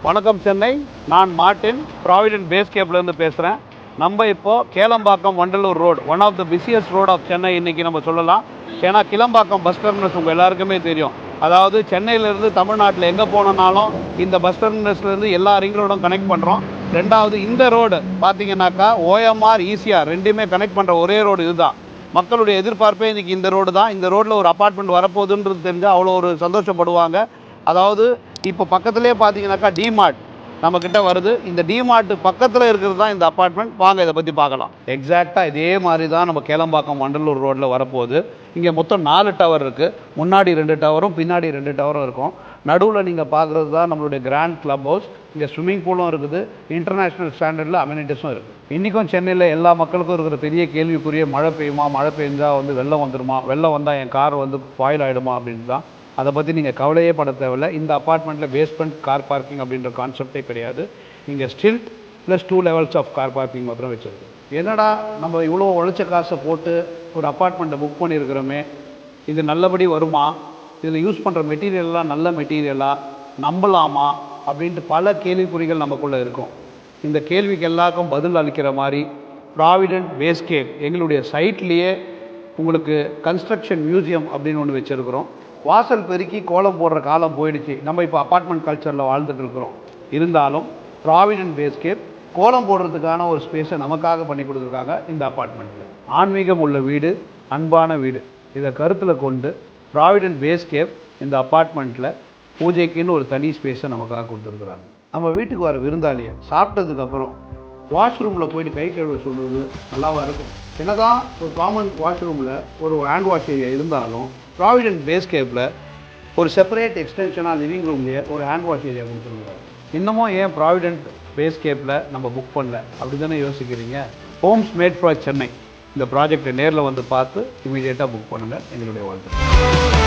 வணக்கம் சென்னை, நான் Martin provident base கேப்லேருந்து பேசுகிறேன். நம்ம இப்போது Kelambakkam Vandalur road, one of the busiest road of Chennai இன்றைக்கி நம்ம சொல்லலாம். ஏன்னா கிளம்பாக்கம் பஸ் டெர்மினஸ் உங்கள் எல்லாருக்குமே தெரியும். அதாவது சென்னையிலேருந்து தமிழ்நாட்டில் எங்கே போனோம்னாலும் இந்த பஸ் டெர்மினஸ்லேருந்து எல்லா ரிங் ரோடும் கனெக்ட் பண்ணுறோம். ரெண்டாவது இந்த ரோடு பார்த்தீங்கன்னாக்கா ஓஎம்ஆர் ஈசிஆர் ரெண்டுமே கனெக்ட் பண்ணுற ஒரே ரோடு இதுதான். மக்களுடைய எதிர்பார்ப்பே இன்றைக்கி இந்த ரோடு தான். இந்த ரோட்டில் ஒரு அப்பார்ட்மெண்ட் வரப்போகுதுன்றது தெரிஞ்சால் அவ்வளோ ஒரு சந்தோஷப்படுவாங்க. அதாவது இப்போ பக்கத்துலேயே பார்த்தீங்கன்னாக்கா டிமார்ட் நம்மக்கிட்ட வருது. இந்த டிமார்ட் பக்கத்தில் இருக்கிறது தான் இந்த அப்பார்ட்மெண்ட். வாங்க இதை பற்றி பார்க்கலாம். எக்ஸாக்டாக இதே மாதிரி தான் நம்ம கேளம்பாக்கம் வண்டலூர் ரோட்டில் வரப்போகுது. இங்கே மொத்தம் 4 டவர் இருக்குது. முன்னாடி 2 டவரும் பின்னாடி 2 டவரும் இருக்கும். நடுவில் நீங்கள் பார்க்குறது தான் நம்மளுடைய கிராண்ட் கிளப் ஹவுஸ். இங்கே ஸ்விம்மிங் பூலும் இருக்குது, இன்டர்நேஷ்னல் ஸ்டாண்டர்டில் அமெனிட்டிஸும் இருக்குது. இன்றைக்கும் சென்னையில் எல்லா மக்களுக்கும் இருக்கிற பெரிய கேள்விக்குரிய மழை பெய்யுமா, மழை பெஞ்சால் வெள்ளம் வந்துடுமா, வெள்ளம் வந்தால் என் கார் ஃபாயில் ஆகிடுமா அப்படின்னு தான். அதை பற்றி நீங்கள் கவலையே பட தேவையில்லை. இந்த அப்பார்ட்மெண்ட்டில் பேஸ்மெண்ட் கார் பார்க்கிங் அப்படின்ற கான்செப்டே கிடையாது. இங்கே stilt plus 2 levels of car parking மாத்திரம் வச்சுருக்கு. என்னடா நம்ம இவ்வளோ உழைச்ச காசை போட்டு ஒரு அப்பார்ட்மெண்ட்டை புக் பண்ணியிருக்கிறோமே, இது நல்லபடி வருமா, இதில் யூஸ் பண்ணுற மெட்டீரியல்லாம் நல்ல மெட்டீரியலாக நம்பலாமா அப்படின்ட்டு பல கேள்விக்குறிகள் நமக்குள்ளே இருக்கும். இந்த கேள்விக்கு எல்லாருக்கும் பதில் அளிக்கிற மாதிரி ப்ராவிடென்ட் பேஸ் கேப் எங்களுடைய சைட்லேயே உங்களுக்கு கன்ஸ்ட்ரக்ஷன் மியூசியம் அப்படின்னு ஒன்று வச்சுருக்கிறோம். வாசல் பெருக்கி கோலம் போடுற காலம் போயிடுச்சு. நம்ம இப்போ அப்பார்ட்மெண்ட் கல்ச்சரில் வாழ்ந்துட்டு இருக்கிறோம். இருந்தாலும் ப்ராவிடென்ட் பேஸ் கேப் கோலம் போடுறதுக்கான ஒரு ஸ்பேஸை நமக்காக பண்ணி கொடுத்துருக்காங்க இந்த அப்பார்ட்மெண்ட்டில். ஆன்மீகம் உள்ள வீடு, அன்பான வீடு, இதை கருத்தில் கொண்டு ப்ராவிடென்ட் பேஸ் கேப் இந்த அப்பார்ட்மெண்ட்டில் பூஜைக்குன்னு ஒரு தனி ஸ்பேஸை நமக்காக கொடுத்துருக்குறாங்க. நம்ம வீட்டுக்கு வர விருந்தாளியை சாப்பிட்டதுக்கப்புறம் வாஷ்ரூமில் போயிட்டு கை கழுவ சொல்கிறது நல்லாவாக இருக்கும். என்னதான் ஒரு காமன் வாஷ்ரூமில் ஒரு ஹேண்ட் வாஷ் ஏரியா இருந்தாலும் ப்ராவிடென்ட் பேஸ் கேப்பில் ஒரு செப்பரேட் எக்ஸ்டென்ஷனாக லிவிங் ரூம்லேயே ஒரு ஹேண்ட் வாஷ் ஏரியா கொடுத்துருக்காங்க. இன்னமும் ஏன் ப்ராவிடென்ட் பேஸ் கேப்பில் நம்ம புக் பண்ணல அப்படி தானே யோசிக்கிறீங்க? ஹோம்ஸ் மேட் ஃபார் சென்னை இந்த ப்ராஜெக்டை நேரில் வந்து பார்த்து இமீடியட்டாக புக் பண்ணுங்கள். எங்களுடைய வாழ்த்து.